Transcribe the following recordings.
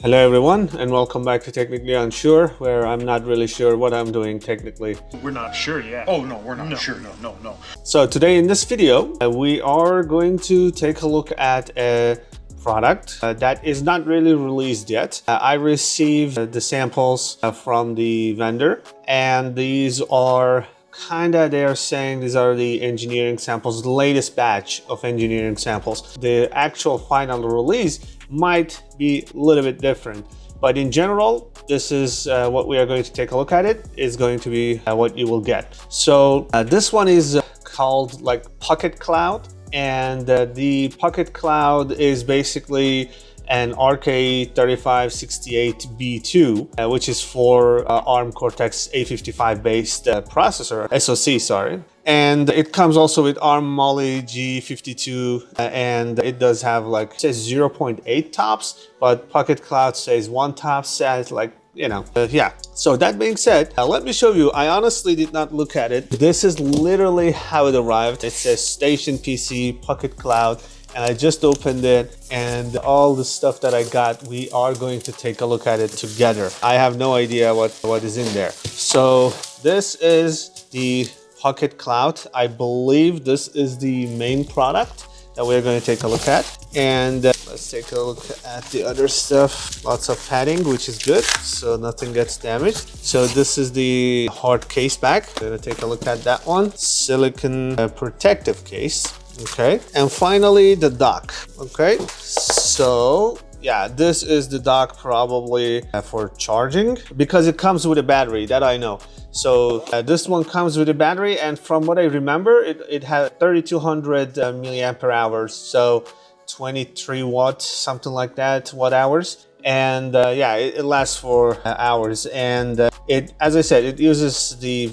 Hello everyone, and welcome back to Technically Unsure, where I'm not really sure what I'm doing technically. We're not sure yet. Oh no, we're not sure. No. So today in this video, we are going to take a look at a product that is not really released yet. I received the samples from the vendor, and these are they're saying these are the engineering samples, the latest batch of engineering samples. The actual final release might be a little bit different, but in general, this is what we are going to take a look at. It is going to be what you will get. So this one is called like pocketcloud, and the pocketcloud is basically an RK3568B2, which is for ARM Cortex A55 based processor, SoC, sorry. And it comes also with ARM Mali G52, and it does have like, it says 0.8 tops, but pocketcloud says 1 top, says like, yeah. So that being said, let me show you. I honestly did not look at it. This is literally how it arrived. It says StationPC pocketcloud, and I just opened it, and all the stuff that I got, we are going to take a look at it together. I have no idea what is in there. So this is the pocketcloud. I believe this is the main product that we're going to take a look at. And let's take a look at the other stuff. Lots of padding, which is good, so nothing gets damaged. So this is the hard case back. We're going to take a look at that one. Silicon protective case. Okay, and finally the dock. Okay, so yeah, this is the dock, probably for charging, because it comes with a battery, that I know. So this one comes with a battery, and from what I remember, it had 3200 milliampere hours, so 23 watts, something like that, watt hours. And yeah, it lasts for hours, and it, as I said, it uses the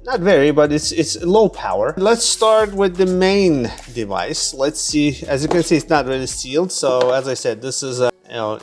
not very, but it's low power. Let's start with the main device. Let's see. As you can see, it's not really sealed. So as I said, this is a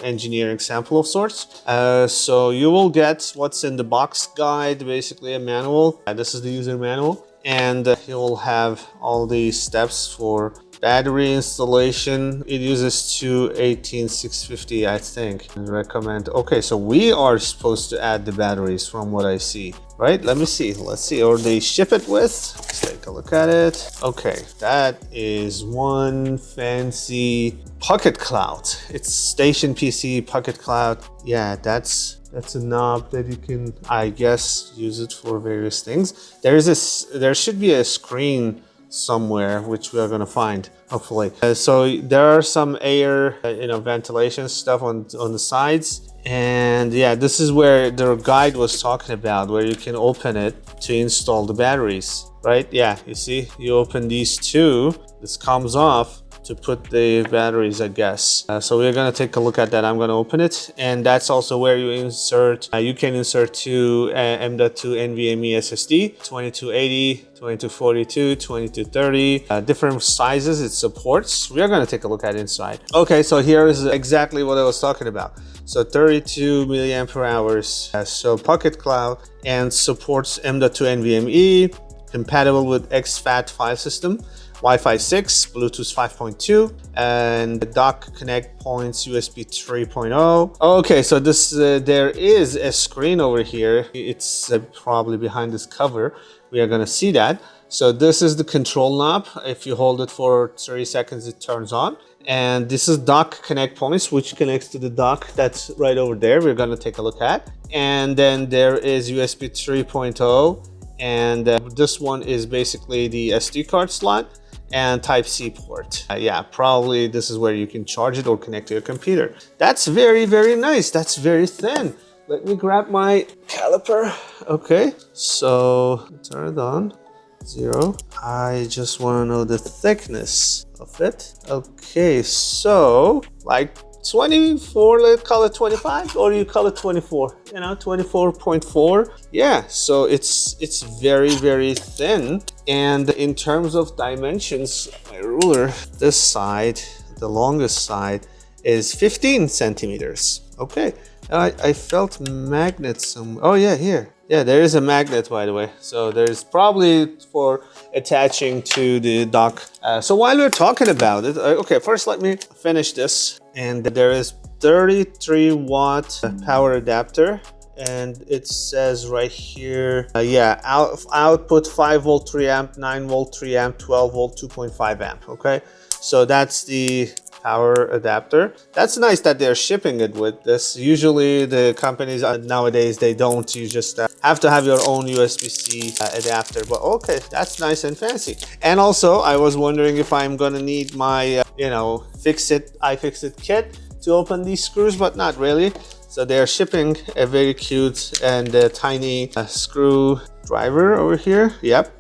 engineering sample of sorts. So you will get what's in the box guide, basically a manual. This is the user manual, and you will have all the steps for battery installation. It uses 218650, I think. I recommend. Okay, so we are supposed to add the batteries from what I see, right? Let's see, or they ship it with. Let's take a look at it. Okay, that is one fancy pocketcloud. It's StationPC pocketcloud. Yeah, that's a knob that you can, I guess, use it for various things. There should be a screen somewhere, which we are going to find, hopefully. So there are some air ventilation stuff on the sides, and yeah, this is where the guide was talking about, where you can open it to install the batteries, right? Yeah, you see, you open these two, this comes off to put the batteries, I guess. So we're gonna take a look at that. I'm gonna open it, and that's also where you insert, you can insert two M.2 NVMe SSD, 2280, 2242, 2230, different sizes it supports. We are gonna take a look at inside. Okay, so here is exactly what I was talking about. So 32 milliampere hours. So pocketcloud, and supports M.2 NVMe, compatible with exFAT file system, Wi-Fi 6, Bluetooth 5.2, and the dock connect points USB 3.0. Okay, so this there is a screen over here. It's probably behind this cover. We are gonna see that. So this is the control knob. If you hold it for 30 seconds, it turns on. And this is dock connect points, which connects to the dock that's right over there. We're gonna take a look at. And then there is USB 3.0, and this one is basically the SD card slot and Type-C port. Yeah, probably this is where you can charge it or connect to your computer. That's very, very nice. That's very thin. Let me grab my caliper. Okay, so turn it on. 0. I just want to know the thickness of it. Okay, so like 24, let's call it 25, or you call it 24, 24.4. Yeah, so it's very, very thin. And in terms of dimensions, my ruler, this side, the longest side, is 15 centimeters. Okay, I felt magnets somewhere. Oh yeah, here. Yeah, there is a magnet, by the way. So there's probably for attaching to the dock. So while we're talking about it, okay, first let me finish this. And there is 33 watt power adapter, and it says right here, yeah, output 5 volt 3 amp, 9 volt 3 amp, 12 volt 2.5 amp. Okay, so that's the power adapter. That's nice that they're shipping it with this. Usually the companies nowadays, they don't. You just have to have your own USB-C adapter, but okay, that's nice and fancy. And also I was wondering if I'm gonna need my you know, iFixit kit to open these screws, but not really. So they're shipping a very cute and tiny screwdriver over here. Yep,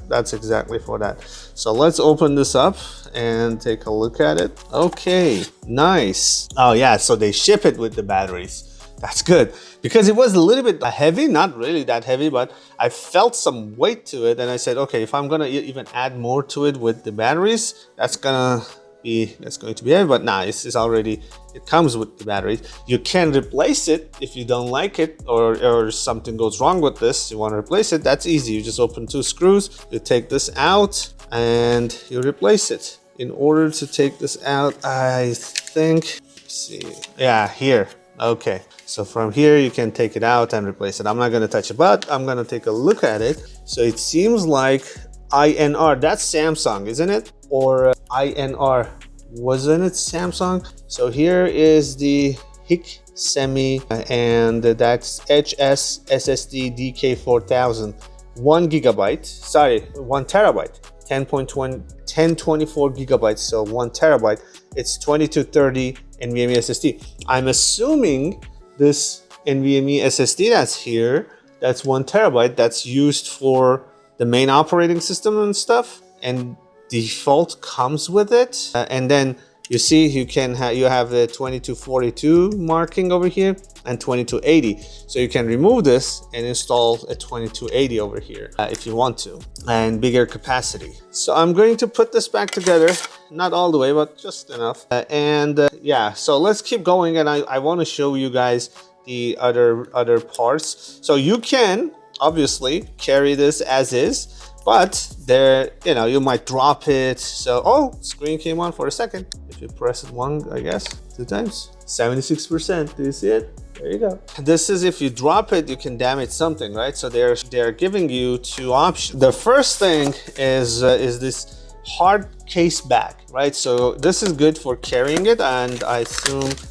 that's exactly for that. So let's open this up and take a look at it. Okay, nice. Oh yeah, so they ship it with the batteries. That's good, because it was a little bit heavy, not really that heavy, but I felt some weight to it, and I said, okay, if I'm gonna even add more to it with the batteries, that's going to be heavy. But nah, it comes with the batteries. You can replace it if you don't like it, or something goes wrong with this, you want to replace it. That's easy. You just open 2 screws, you take this out, and you replace it. In order to take this out, I think, let's see, yeah, here. Okay, so from here you can take it out and replace it. I'm not going to touch it, but I'm going to take a look at it. So it seems like INR, that's Samsung, isn't it? Or INR, wasn't it Samsung? So here is the HIC Semi, and that's HS SSD DK4000, 1 gigabyte, sorry, 1 terabyte, 1024 gigabytes, so 1 terabyte. It's 2230 NVMe SSD. I'm assuming this NVMe SSD that's here, that's 1 terabyte, that's used for the main operating system and stuff, and default comes with it. And then you see you have the 2242 marking over here and 2280. So you can remove this and install a 2280 over here if you want to, and bigger capacity. So I'm going to put this back together, not all the way, but just enough. Yeah, so let's keep going, and I want to show you guys the other parts. So you can obviously carry this as is, but there, you know, you might drop it. So, oh, screen came on for a second. If you press it 2 times, 76%. Do you see it? There you go. This is if you drop it, you can damage something, right? So they're giving you 2 options. The first thing is this hard case back, right? So this is good for carrying it, and I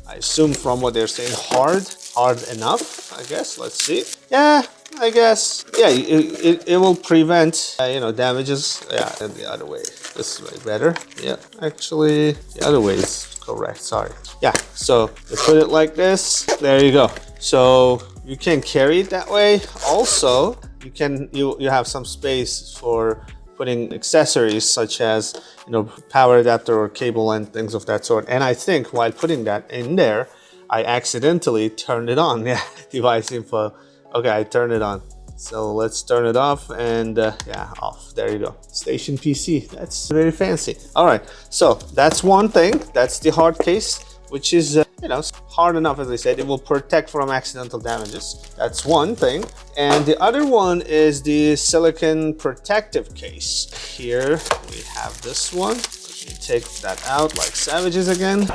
assume from what they're saying, hard enough, I guess. Let's see. Yeah, I guess, yeah, it will prevent you know, damages. Yeah, and the other way, this way better. Yeah, actually the other way is correct, sorry. Yeah, so you put it like this, there you go. So you can carry it that way. Also, you have some space for putting accessories such as, you know, power adapter or cable and things of that sort. And I think while putting that in there, I accidentally turned it on. Yeah, device info. Okay, I turned it on. So let's turn it off, and yeah, off. There you go. StationPC. That's very fancy. All right, so that's one thing. That's the hard case, which is you know, hard enough, as I said. It will protect from accidental damages. That's one thing. And the other one is the silicon protective case. Here we have this one. Let me take that out like savages again.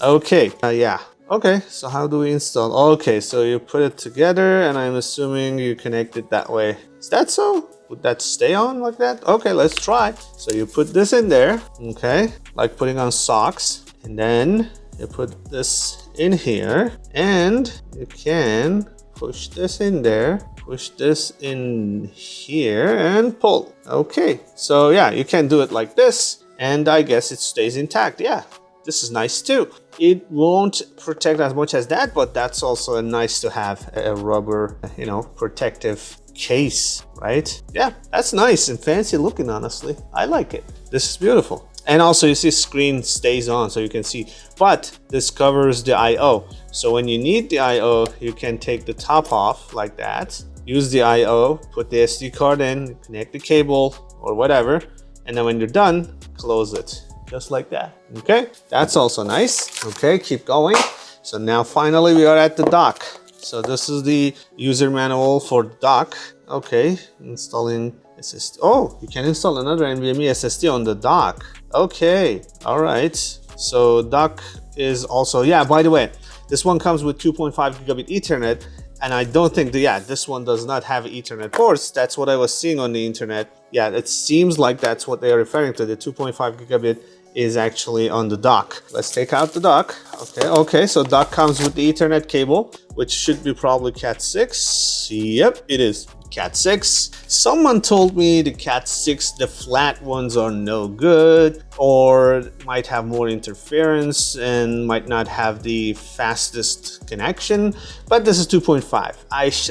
Okay, yeah. Okay, so how do we install? Okay, so you put it together, and I'm assuming you connect it that way. Is that so? Would that stay on like that? Okay, let's try. So you put this in there, okay, like putting on socks, and then you put this in here, and you can push this in there, push this in here, and pull. Okay, so yeah, you can do it like this, and I guess it stays intact. Yeah, this is nice too. It won't protect as much as that, but that's also nice to have a rubber, you know, protective case, right? Yeah, that's nice and fancy looking, honestly. I like it. This is beautiful. And also you see screen stays on, so you can see, but this covers the IO. So when you need the IO, you can take the top off like that, use the IO, put the SD card in, connect the cable or whatever, and then when you're done, close it. Just like that. Okay, that's also nice. Okay, keep going. So now finally we are at the dock. So this is the user manual for dock. Okay, installing SSD. Oh, you can install another NVMe SSD on the dock. Okay, all right. So dock is also, yeah, by the way, this one comes with 2.5 gigabit Ethernet, and I don't think this one does not have Ethernet ports. That's what I was seeing on the internet. Yeah, it seems like that's what they are referring to. The 2.5 gigabit is actually on the dock. Let's take out the dock. Okay, so dock comes with the Ethernet cable, which should be probably Cat 6. Yep, it is Cat 6. Someone told me the Cat 6, the flat ones are no good, or might have more interference and might not have the fastest connection, but this is 2.5.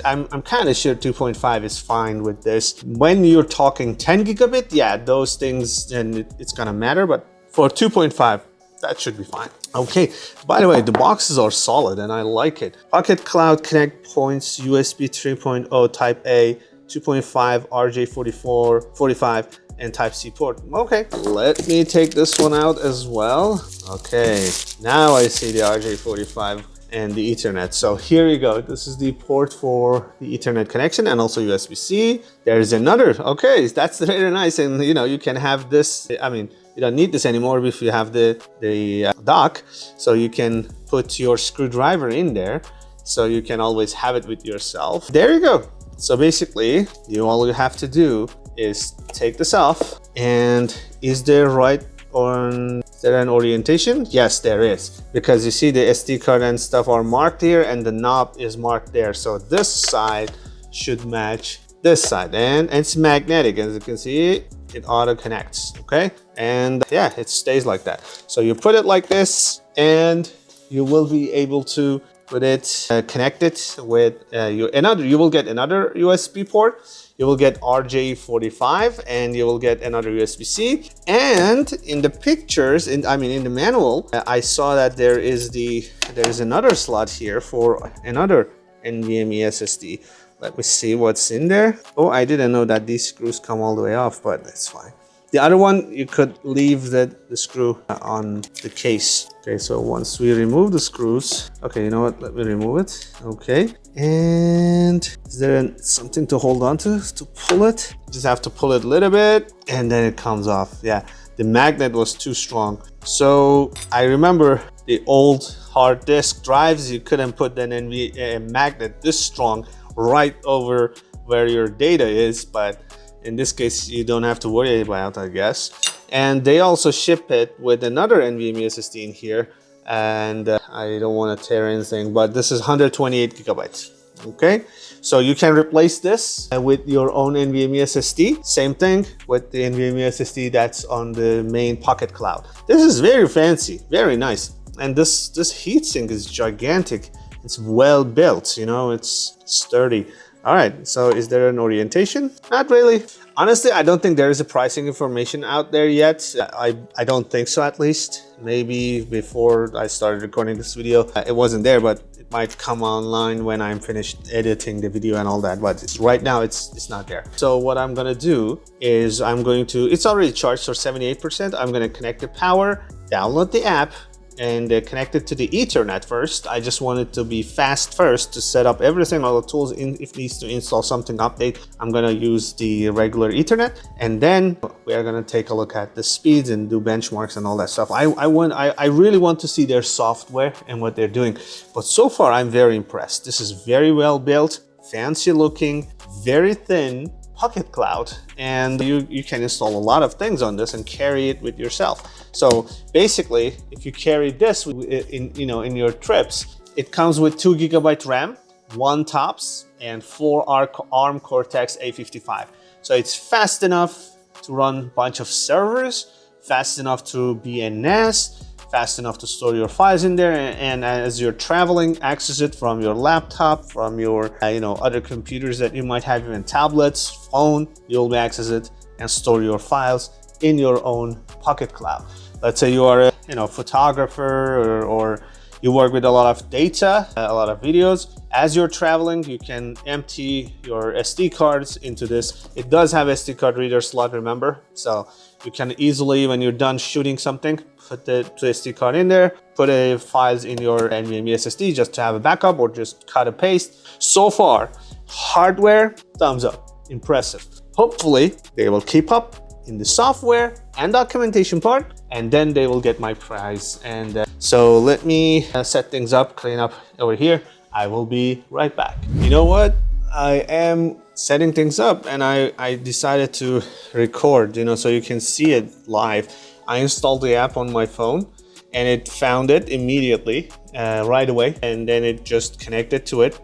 I'm kind of sure 2.5 is fine with this. When you're talking 10 gigabit, yeah, those things, then it's gonna matter, but for 2.5, that should be fine. Okay, by the way, the boxes are solid and I like it. Pocket Cloud Connect points, USB 3.0 Type A, 2.5 RJ45, and Type-C port. Okay, let me take this one out as well. Okay, now I see the RJ45 and the Ethernet. So here you go. This is the port for the Ethernet connection and also USB-C. There's another. Okay, that's very nice. And you know, you can have this, I mean, you don't need this anymore if you have the dock. So you can put your screwdriver in there. So you can always have it with yourself. There you go. So basically, all you have to do is take this off. And is there an orientation? Yes, there is. Because you see the SD card and stuff are marked here and the knob is marked there. So this side should match this side. And it's magnetic. As you can see, it auto connects, okay? And yeah, it stays like that. So you put it like this and you will be able to put it connected with you will get another USB port. You will get RJ45 and you will get another USB-C. And in the pictures, in the manual, I saw that there is another slot here for another NVMe SSD. Let me see what's in there. Oh, I didn't know that these screws come all the way off, but that's fine. The other one, you could leave the screw on the case. Okay, so once we remove the screws, okay, you know what? Let me remove it. Okay, and is there something to hold on to pull it? Just have to pull it a little bit, and then it comes off. Yeah, the magnet was too strong. So I remember the old hard disk drives, you couldn't put an magnet this strong right over where your data is, but in this case you don't have to worry about, I guess. And they also ship it with another NVMe SSD in here, and I don't want to tear anything, but this is 128 gigabytes. Okay, so you can replace this with your own NVMe SSD. Same thing with the NVMe SSD that's on the main Pocket Cloud. This is very fancy, very nice, and this heatsink is gigantic. It's well built, you know, it's sturdy. All right, so is there an orientation? Not really. Honestly, I don't think there is a pricing information out there yet. I don't think so, at least. Maybe before I started recording this video, it wasn't there, but it might come online when I'm finished editing the video and all that. But right now, it's not there. So what I'm gonna do is it's already charged for 78%. I'm gonna connect the power, download the app, and connect it to the Ethernet first. I just want it to be fast first to set up everything, all the tools. If needs to install something, update, I'm gonna use the regular Ethernet, and then we are gonna take a look at the speeds and do benchmarks and all that stuff. I really want to see their software and what they're doing, but so far I'm very impressed. This is very well built, fancy looking, very thin Pocket Cloud, and you can install a lot of things on this and carry it with yourself. So basically, if you carry this in your trips, it comes with 2 GB RAM, 1 TOPS, and 4 ARM Cortex A55. So it's fast enough to run a bunch of servers, fast enough to be a NAS, fast enough to store your files in there, and as you're traveling, access it from your laptop, from your other computers that you might have, even tablets, phone. You'll be access it and store your files in your own Pocket Cloud. Let's say you are a photographer or you work with a lot of data, a lot of videos. As you're traveling, you can empty your SD cards into this. It does have SD card reader slot, remember? So you can easily, when you're done shooting something, put the SD card in there, put files in your NVMe SSD just to have a backup, or just cut and paste. So far, hardware, thumbs up, impressive. Hopefully, they will keep up in the software and documentation part, and then they will get my prize. And so let me set things up, clean up over here. I will be right back. You know what? I am setting things up, and I decided to record, you know, so you can see it live. I installed the app on my phone, and it found it immediately, right away, and then it just connected to it,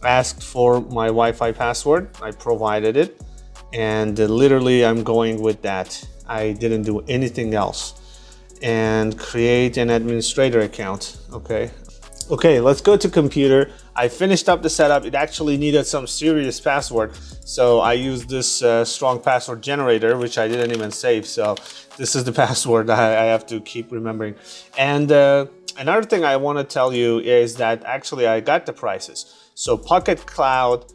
asked for my Wi-Fi password. I provided it, and literally I'm going with that. I didn't do anything else. And create an administrator account. Okay, let's go to computer. I finished up the setup. It actually needed some serious password, so I used this strong password generator, which I didn't even save. So this is the password I have to keep remembering. And another thing I want to tell you is that actually I got the prices. So pocketcloud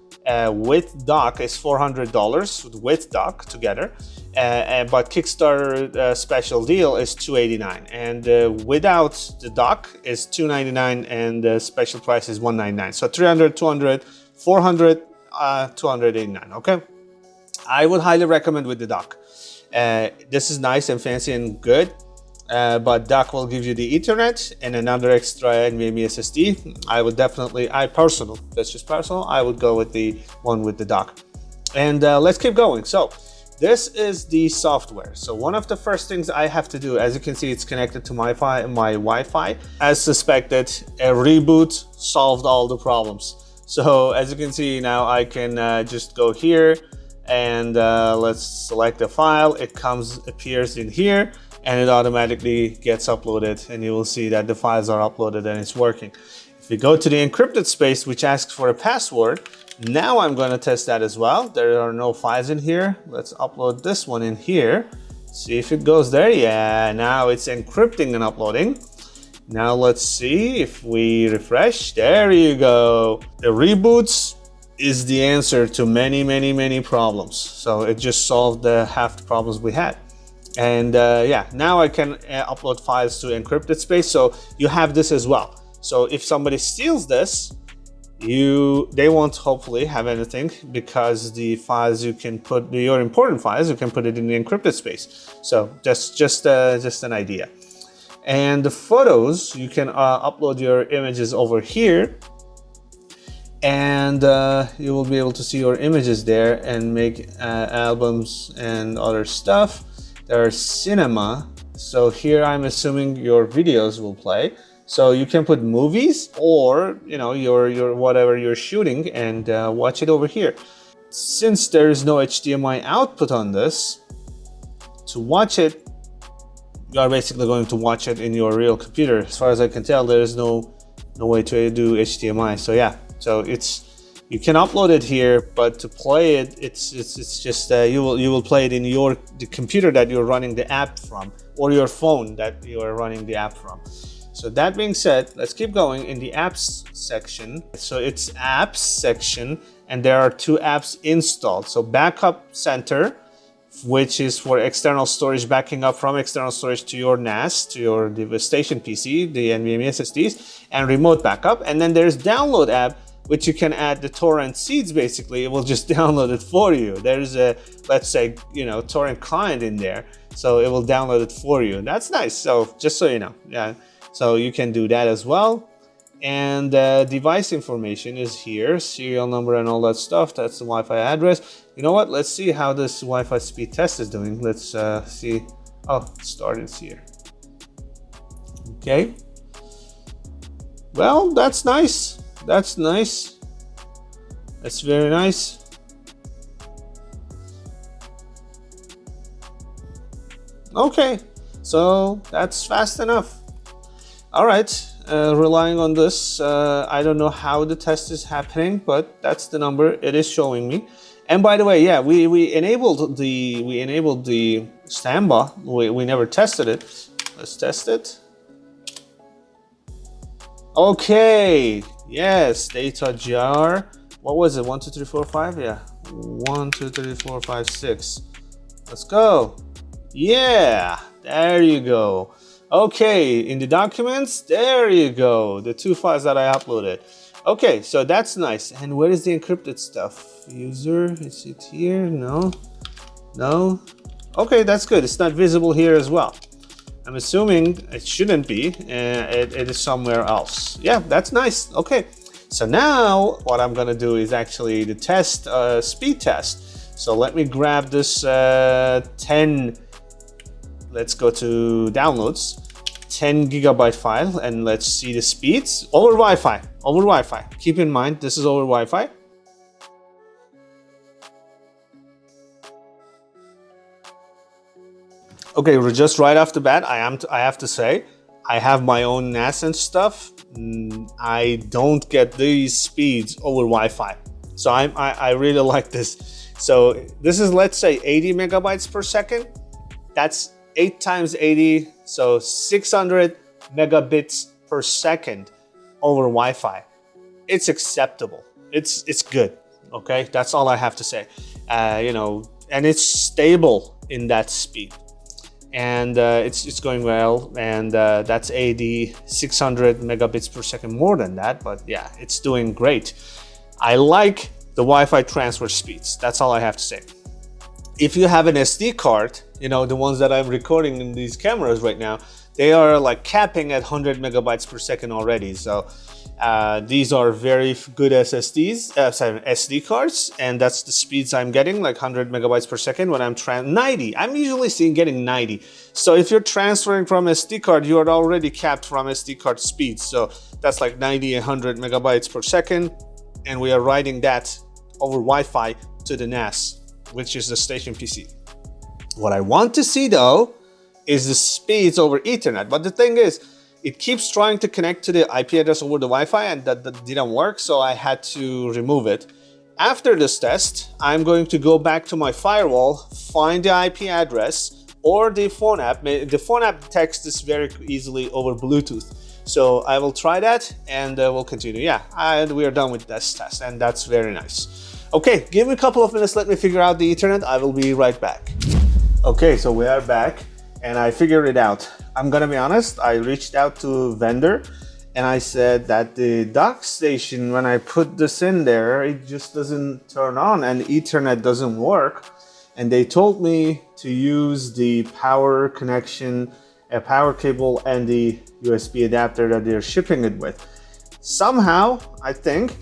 with dock is $400 with dock together, but Kickstarter special deal is $289, and without the dock is $299, and the special price is $199. So 300, 200, 400, 289. Okay, I would highly recommend with the dock. This is nice and fancy and good. But dock will give you the Ethernet and another extra NVMe SSD. I would definitely, that's just personal, I would go with the one with the dock. And let's keep going. So this is the software. So one of the first things I have to do, as you can see, it's connected to my Wi-Fi. As suspected, a reboot solved all the problems. So as you can see now, I can just go here and let's select the file. It appears in here, and it automatically gets uploaded, and you will see that the files are uploaded and it's working. If we go to the encrypted space, which asks for a password, now I'm going to test that as well. There are no files in here. Let's upload this one in here. See if it goes there. Yeah, now it's encrypting and uploading. Now let's see if we refresh. There you go. The reboots is the answer to many problems. So it just solved half the problems we had. And yeah, now I can upload files to encrypted space. So you have this as well. So if somebody steals this, they won't hopefully have anything, because the files you can put, your important files, you can put it in the encrypted space. So that's just an idea. And the photos, you can upload your images over here, and you will be able to see your images there and make albums and other stuff. There's cinema. So here I'm assuming your videos will play. So you can put movies, or you know, your whatever you're shooting, and watch it over here. Since there is no HDMI output on this, to watch it, you are basically going to watch it in your real computer. As far as I can tell, there is no way to do HDMI. So yeah, so you can upload it here, but to play it, it's just you will play it in the computer that you're running the app from, or your phone that you are running the app from. So that being said, let's keep going in the apps section. So it's apps section, and there are two apps installed. So Backup Center, which is for external storage, backing up from external storage to your NAS, to your StationPC, the NVMe SSDs, and remote backup. And then there's download app, which you can add the torrent seeds. Basically, it will just download it for you. There's a, let's say, you know, torrent client in there, so it will download it for you. That's nice. So just so you know, yeah. So you can do that as well. And device information is here, serial number and all that stuff. That's the Wi-Fi address. You know what? Let's see how this Wi-Fi speed test is doing. Let's see. Oh, it started here. Okay. Well, that's nice. That's nice. That's very nice. Okay, so that's fast enough. All right, relying on this, I don't know how the test is happening, but that's the number it is showing me. And by the way, yeah, we enabled the standby. We never tested it. Let's test it. Okay, yes, data jar. What was it? 1, 2, 3, 4, 5. Yeah, 1, 2, 3, 4, 5, 6. Let's go. Yeah, there you go. Okay, in the documents, there you go, the two files that I uploaded. Okay, so that's nice. And where is the encrypted stuff? User, is it here? No. Okay, that's good. It's not visible here as well. I'm assuming it shouldn't be. It is somewhere else. Yeah, that's nice. Okay, so now what I'm gonna do is actually the test, speed test. So let me grab this 10. Let's go to downloads. 10 gigabyte file, and let's see the speeds over Wi-Fi. Over Wi-Fi. Keep in mind this is over Wi-Fi. Okay, just right off the bat, I have to say, I have my own NAS and stuff. I don't get these speeds over Wi-Fi, so I really like this. So this is, let's say, 80 megabytes per second. That's 8 times 80, so 600 megabits per second over Wi-Fi. It's acceptable. It's good. Okay, that's all I have to say. You know, and it's stable in that speed, and it's going well. And that's 600 megabits per second more than that. But yeah, it's doing great. I like the Wi-Fi transfer speeds. That's all I have to say. If you have an SD card, you know, the ones that I'm recording in these cameras right now, they are like capping at 100 megabytes per second already. So these are very good SSDs, SD cards, and that's the speeds I'm getting, like 100 megabytes per second when I'm 90. I'm usually seeing getting 90. So if you're transferring from SD card, you are already capped from SD card speeds. So that's like 90, 100 megabytes per second, and we are writing that over Wi-Fi to the NAS, which is the StationPC. What I want to see though is the speeds over Ethernet. But the thing is, it keeps trying to connect to the IP address over the Wi-Fi, and that didn't work, so I had to remove it. After this test, I'm going to go back to my firewall, find the IP address or the phone app. The phone app detects this very easily over Bluetooth. So I will try that, and we'll continue. Yeah, and we are done with this test, and that's very nice. Okay, give me a couple of minutes, let me figure out the Ethernet. I will be right back. Okay, so we are back, and I figured it out. I'm gonna be honest, I reached out to a vendor, and I said that the dock station, when I put this in there, it just doesn't turn on, and Ethernet doesn't work. And they told me to use the power connection, a power cable, and the USB adapter that they're shipping it with. Somehow, I think,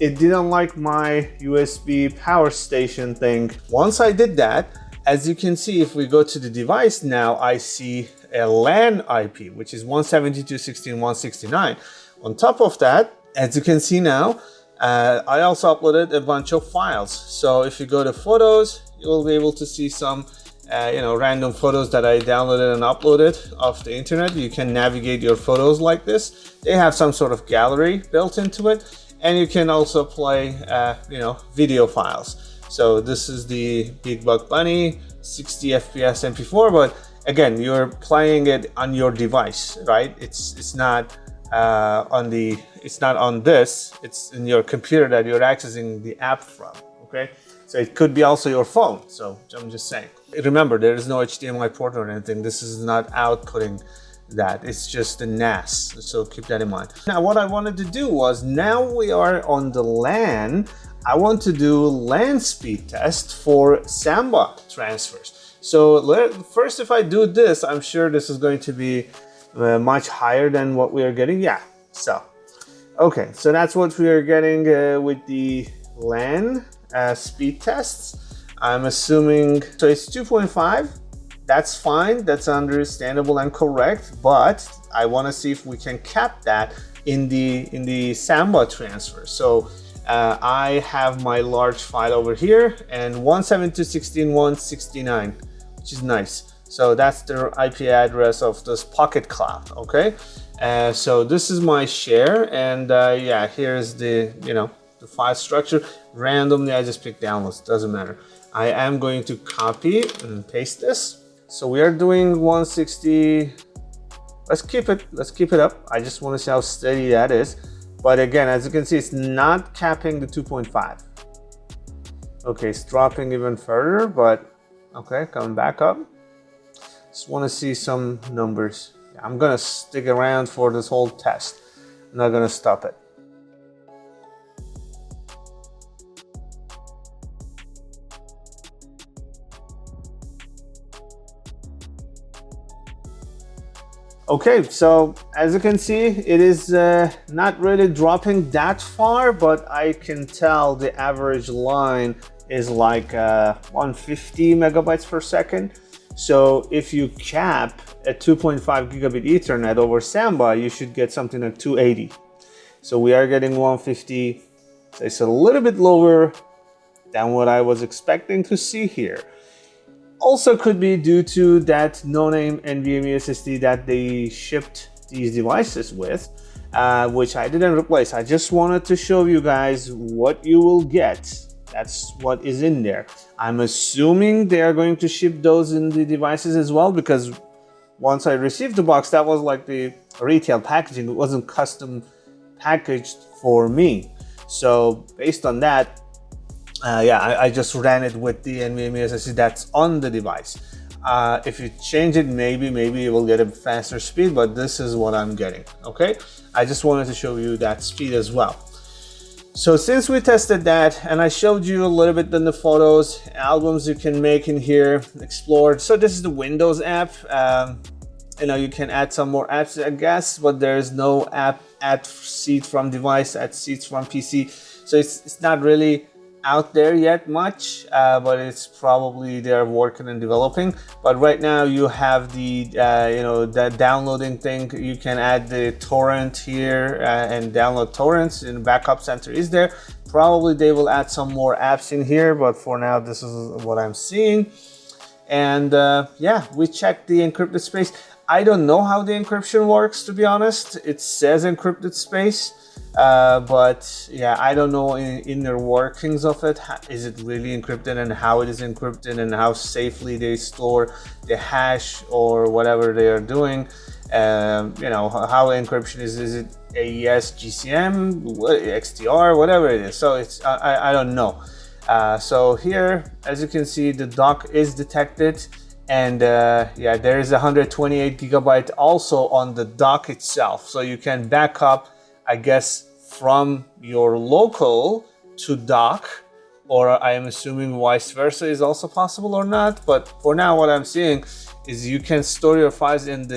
it didn't like my USB power station thing. Once I did that, as you can see, if we go to the device now, I see a LAN IP, which is 172.16.169. On top of that, as you can see now, I also uploaded a bunch of files. So if you go to photos, you will be able to see some random photos that I downloaded and uploaded off the internet. You can navigate your photos like this. They have some sort of gallery built into it, and you can also play video files. So this is the Big Buck Bunny 60 FPS MP4, but again, you're playing it on your device, right? It's not on this. It's in your computer that you're accessing the app from. Okay, so it could be also your phone. So I'm just saying. Remember, there is no HDMI port or anything. This is not outputting that. It's just the NAS. So keep that in mind. Now, what I wanted to do was, now we are on the LAN. I want to do LAN speed test for Samba transfers. So first, if I do this, I'm sure this is going to be much higher than what we are getting. Yeah, so, okay, so that's what we are getting with the LAN speed tests. I'm assuming, so it's 2.5. That's fine, that's understandable and correct, but I want to see if we can cap that in the Samba transfer. So I have my large file over here, and 172.16.169, which is nice. So that's the IP address of this pocketcloud. Okay, so this is my share, and yeah, here's the the file structure. Randomly, I just picked downloads, doesn't matter. I am going to copy and paste this. So we are doing 160. Let's keep it up. I just want to see how steady that is. But again, as you can see, it's not capping the 2.5. Okay, it's dropping even further, but okay, coming back up. Just want to see some numbers. I'm gonna stick around for this whole test. I'm not gonna stop it. Okay, so as you can see, it is not really dropping that far, but I can tell the average line is like 150 megabytes per second. So if you cap a 2.5 gigabit Ethernet over standby, you should get something like 280. So we are getting 150. So it's a little bit lower than what I was expecting to see here. Also could be due to that no-name NVMe SSD that they shipped these devices with, which I didn't replace. I just wanted to show you guys what you will get. That's what is in there. I'm assuming they are going to ship those in the devices as well, because once I received the box, that was like the retail packaging. It wasn't custom packaged for me. So based on that, I just ran it with the NVMe SSD that's on the device. If you change it, maybe you will get a faster speed, but this is what I'm getting, okay? I just wanted to show you that speed as well. So since we tested that, and I showed you a little bit in the photos, albums you can make in here, explored. So this is the Windows app. You know, you can add some more apps, I guess, but there's no app add seed from device, add seeds from PC. So it's not really out there yet much, but it's probably they're working and developing. But right now you have the the downloading thing. You can add the torrent here and download torrents, and backup center is there. Probably they will add some more apps in here, but for now this is what I'm seeing. And yeah, we checked the encrypted space. I don't know how the encryption works, to be honest. It says encrypted space, but yeah, I don't know inner workings of it. Is it really encrypted, and how it is encrypted, and how safely they store the hash or whatever they are doing. You know, how encryption is it AES, GCM, XTR, whatever it is. So it's I don't know. So here, as you can see, the dock is detected. And yeah, there is 128 gigabyte also on the dock itself. So you can back up, I guess, from your local to dock, or I am assuming vice versa is also possible or not. But for now, what I'm seeing is you can store your files in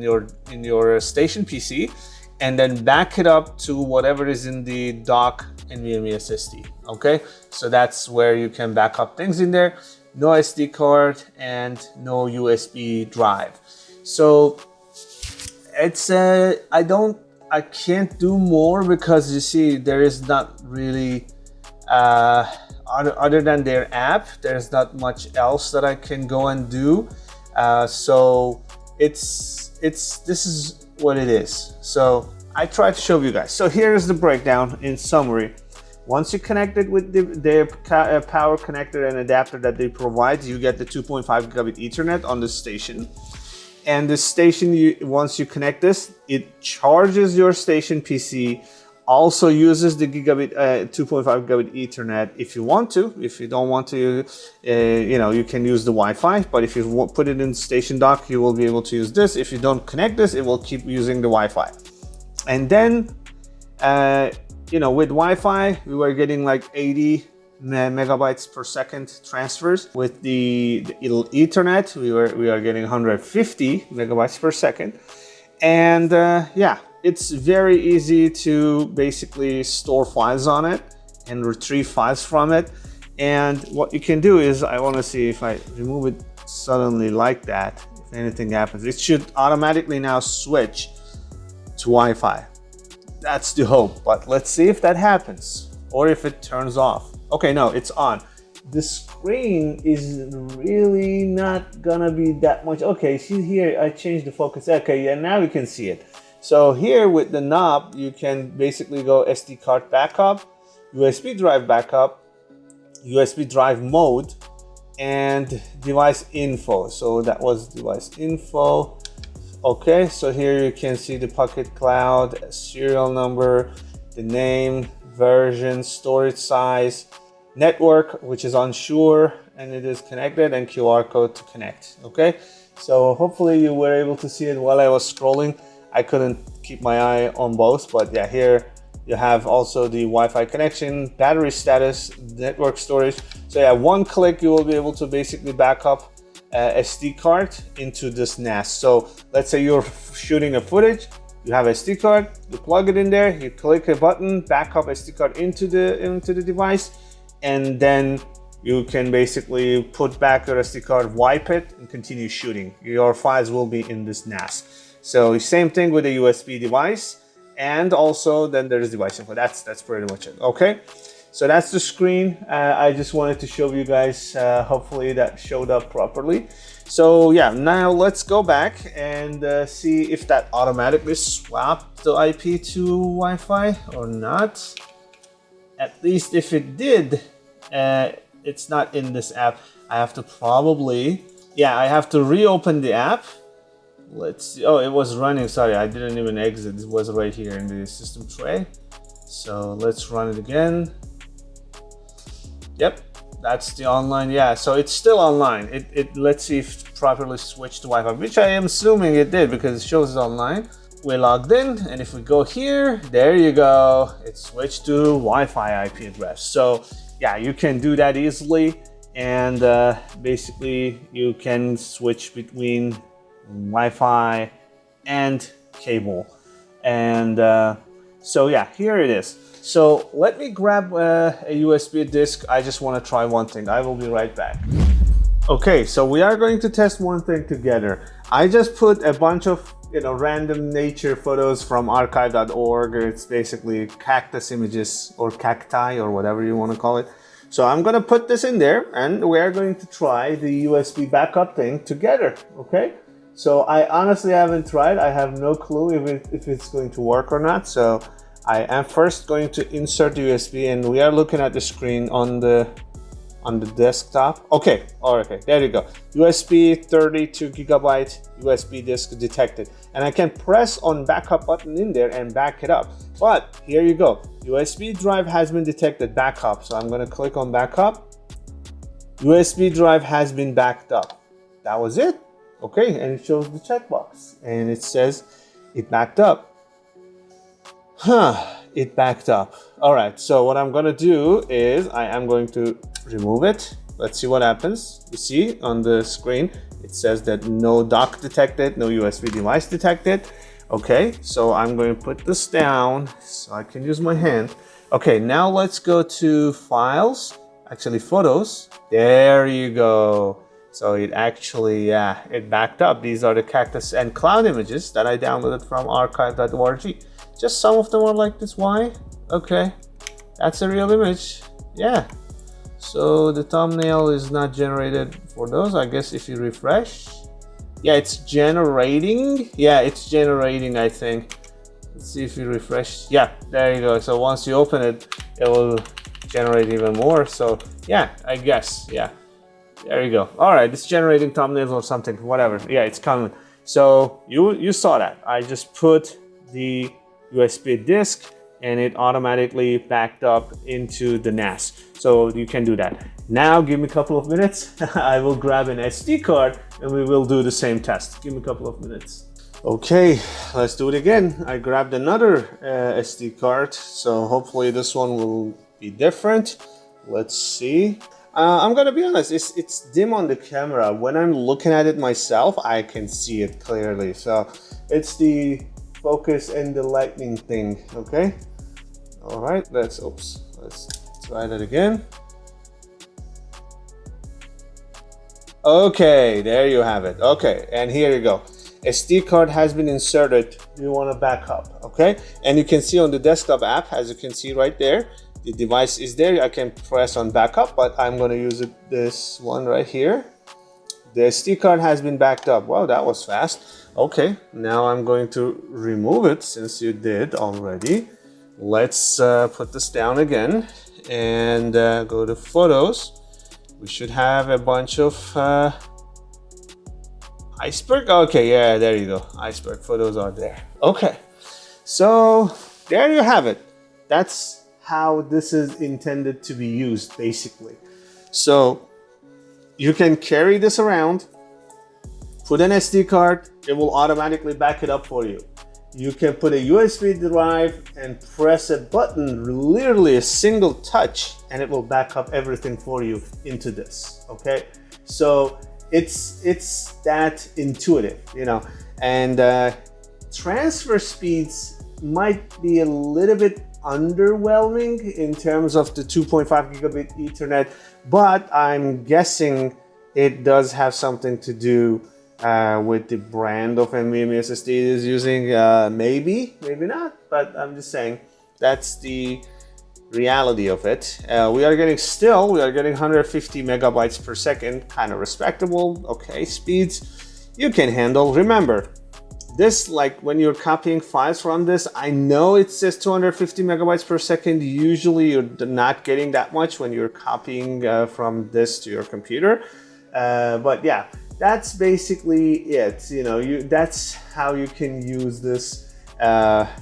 your station PC, and then back it up to whatever is in the dock NVMe SSD. Okay, so that's where you can back up things in there. No SD card and no USB drive. So it's I can't do more, because you see there is not really other than their app, there's not much else that I can go and do. So this is what it is. So I tried to show you guys. So here is the breakdown in summary. Once you connect it with the power connector and adapter that they provide, you get the 2.5 gigabit Ethernet on the station. And the station, once you connect this, it charges your station PC, also uses the 2.5 gigabit Ethernet if you want to. If you don't want to, you can use the Wi-Fi, but if you put it in station dock, you will be able to use this. If you don't connect this, it will keep using the Wi-Fi. And then, with Wi-Fi, we were getting like 80 megabytes per second transfers. With the Ethernet, we are getting 150 megabytes per second. And yeah, it's very easy to basically store files on it and retrieve files from it. And what you can do is, I want to see if I remove it suddenly like that, if anything happens. It should automatically now switch to Wi-Fi. That's the hope, but let's see if that happens or if it turns off. Okay, no, it's on. The screen is really not gonna be that much. Okay, see here, I changed the focus. Okay, yeah, now you can see it. So here with the knob, you can basically go SD card backup, USB drive backup, USB drive mode, and device info. So that was device info. Okay, so here you can see the pocketcloud, serial number, the name, version, storage size, network, which is unsure, and it is connected, and QR code to connect. Okay, so hopefully you were able to see it while I was scrolling. I couldn't keep my eye on both, but yeah, here you have also the Wi-Fi connection, battery status, network storage. So yeah, one click, you will be able to basically back up SD card into this NAS. So let's say you're shooting a footage, you have a SD card, you plug it in there, you click a button, backup SD card into the device, and then you can basically put back your SD card, wipe it, and continue shooting. Your files will be in this NAS. So same thing with a USB device, and also then there's device info. That's pretty much it. Okay, so that's the screen. I just wanted to show you guys. Hopefully that showed up properly. So yeah, now let's go back and see if that automatically swapped the IP to Wi-Fi or not. At least if it did, it's not in this app. I have to probably, yeah, I have to reopen the app. Let's see. Oh, it was running. Sorry, I didn't even exit. It was right here in the system tray. So let's run it again. Yep, that's the online. Yeah, so it's still online. Let's see if it properly switched to Wi-Fi, which I am assuming it did because it shows it online. We logged in, and if we go here, there you go. It switched to Wi-Fi IP address. So yeah, you can do that easily, and basically you can switch between Wi-Fi and cable. And so yeah, here it is. So let me grab a USB disk. I just want to try one thing. I will be right back. Okay, so we are going to test one thing together. I just put a bunch of random nature photos from archive.org. It's basically cactus images or cacti or whatever you want to call it. So I'm going to put this in there, and we are going to try the USB backup thing together. Okay, so I honestly haven't tried. I have no clue if it's going to work or not. So I am first going to insert the USB, and we are looking at the screen on the desktop. Okay, okay, there you go. USB 32 gigabyte USB disk detected, and I can press on backup button in there and back it up. But here you go, USB drive has been detected, backup. So I'm going to click on backup. USB drive has been backed up. That was it. Okay, and it shows the checkbox, and it says it backed up. It backed up. All right, so what I'm gonna do is I am going to remove it. Let's see what happens. You see on the screen, it says that no dock detected, no USB device detected. Okay, so I'm going to put this down so I can use my hand. Okay, now let's go to files, actually photos. There you go. So it actually, yeah, it backed up. These are the cactus and cloud images that I downloaded from archive.org. Just some of them are like this. Why? Okay, that's a real image. Yeah, so the thumbnail is not generated for those. I guess if you refresh, yeah, it's generating. Yeah, it's generating, I think. Let's see if you refresh. Yeah, there you go. So once you open it, it will generate even more. So yeah, I guess, yeah, there you go. All right, it's generating thumbnails or something, whatever. Yeah, it's coming. So you saw that. I just put the USB disk and it automatically backed up into the NAS. So you can do that. Now give me a couple of minutes. I will grab an SD card and we will do the same test. Give me a couple of minutes. Okay, let's do it again. I grabbed another SD card. So hopefully this one will be different. Let's see. I'm gonna be honest, it's dim on the camera. When I'm looking at it myself, I can see it clearly. So it's the focus and the lighting thing. Okay, all right, let's try that again. Okay, there you have it. Okay, and here you go. SD card has been inserted. You want to back up. Okay, and you can see on the desktop app, as you can see right there, the device is there. I can press on backup, but I'm going to use this one right here. The SD card has been backed up. Wow, that was fast. Okay, now I'm going to remove it since you did already. Let's put this down again and go to photos. We should have a bunch of iceberg. Okay, yeah, there you go. Iceberg photos are there. Okay, so there you have it. That's how this is intended to be used, basically. So you can carry this around, put an SD card, it will automatically back it up for you. You can put a USB drive and press a button, literally a single touch, and it will back up everything for you into this. Okay, so it's that intuitive, you know, and transfer speeds might be a little bit underwhelming in terms of the 2.5 gigabit Ethernet, but I'm guessing it does have something to do with the brand of NVMe SSD it is using. Maybe not, but I'm just saying that's the reality of it. We are getting 150 megabytes per second, kind of respectable. Okay, speeds you can handle. Remember, this, like when you're copying files from this, I know it says 250 megabytes per second. Usually you're not getting that much when you're copying from this to your computer. But yeah, that's basically it. You know, that's how you can use this,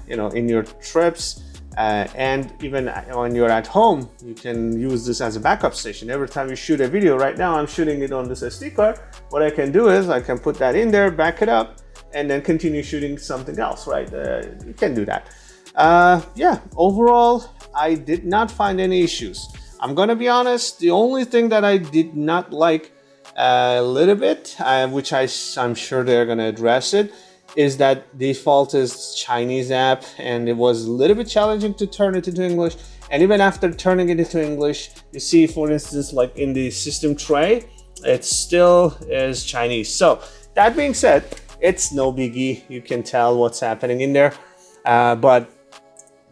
you know, in your trips. And even when you're at home, you can use this as a backup station. Every time you shoot a video, right now I'm shooting it on this SD card. What I can do is I can put that in there, back it up, and then continue shooting something else, right? You can do that. Yeah, overall, I did not find any issues. I'm gonna be honest, the only thing that I did not like a little bit, which I'm sure they're gonna address it, is that default is Chinese app, and it was a little bit challenging to turn it into English. And even after turning it into English, you see, for instance, like in the system tray, it still is Chinese. So that being said, it's no biggie. You can tell what's happening in there, but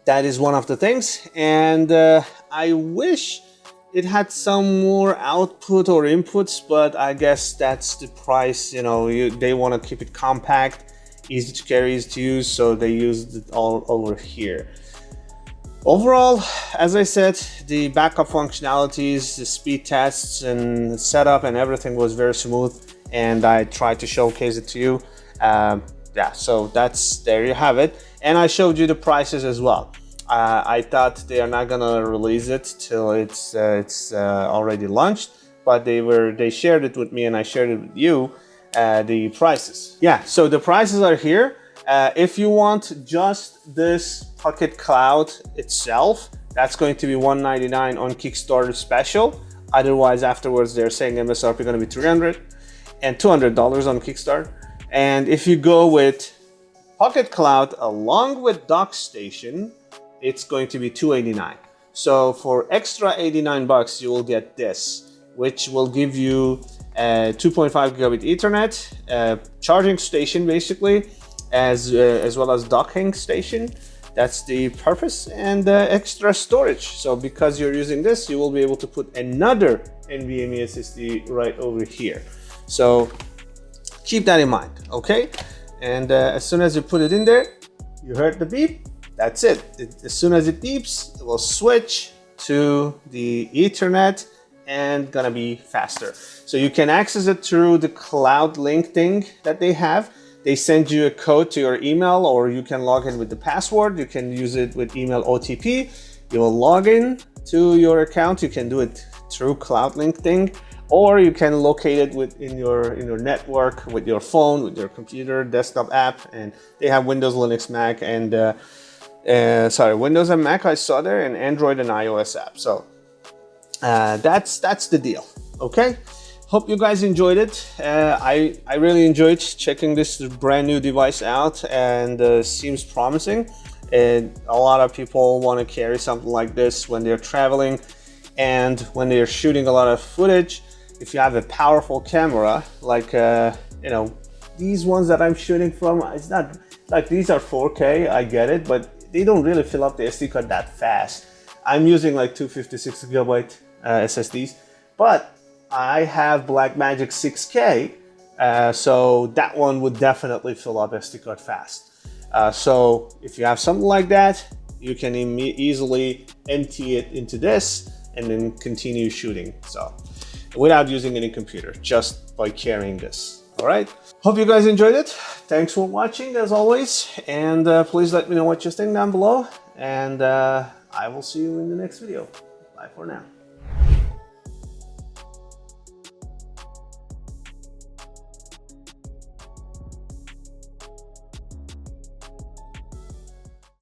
that is one of the things. And I wish it had some more output or inputs, but I guess that's the price. You know, they want to keep it compact, easy to carry, easy to use, so they used it all over here. Overall, as I said, the backup functionalities, the speed tests and setup and everything was very smooth, and I tried to showcase it to you. Yeah, so there you have it. And I showed you the prices as well. I thought they are not gonna release it till it's already launched, but they shared it with me and I shared it with you, the prices. Yeah, so the prices are here. If you want just this pocketcloud itself, that's going to be $199 on Kickstarter special. Otherwise, afterwards, they're saying MSRP going to be $300 and $200 on Kickstarter. And if you go with pocketcloud along with DockStation, it's going to be $289. So for extra 89 bucks, you will get this, which will give you a 2.5 gigabit Ethernet, charging station basically, as well as docking station. That's the purpose, and extra storage. So because you're using this, you will be able to put another NVMe SSD right over here. So keep that in mind, okay? And as soon as you put it in there, you heard the beep, that's it. As soon as it beeps, it will switch to the Ethernet and gonna be faster. So you can access it through the cloud link thing that they have. They send you a code to your email, or you can log in with the password. You can use it with email OTP. You will log in to your account. You can do it through cloud link thing, or you can locate it in your network with your phone, with your computer, desktop app. And they have Windows, Linux, Mac, and Windows and Mac I saw there, and Android and iOS app. So that's the deal. Okay. Hope you guys enjoyed it. I really enjoyed checking this brand new device out, and seems promising. And a lot of people want to carry something like this when they're traveling and when they're shooting a lot of footage. If you have a powerful camera, like you know, these ones that I'm shooting from, it's not like these are 4K, I get it, but they don't really fill up the SD card that fast. I'm using like 256 gigabyte SSDs, but I have Blackmagic 6K, so that one would definitely fill up SD card fast. So if you have something like that, you can easily empty it into this and then continue shooting. So without using any computer, just by carrying this. All right. Hope you guys enjoyed it. Thanks for watching as always. And please let me know what you think down below. And I will see you in the next video. Bye for now.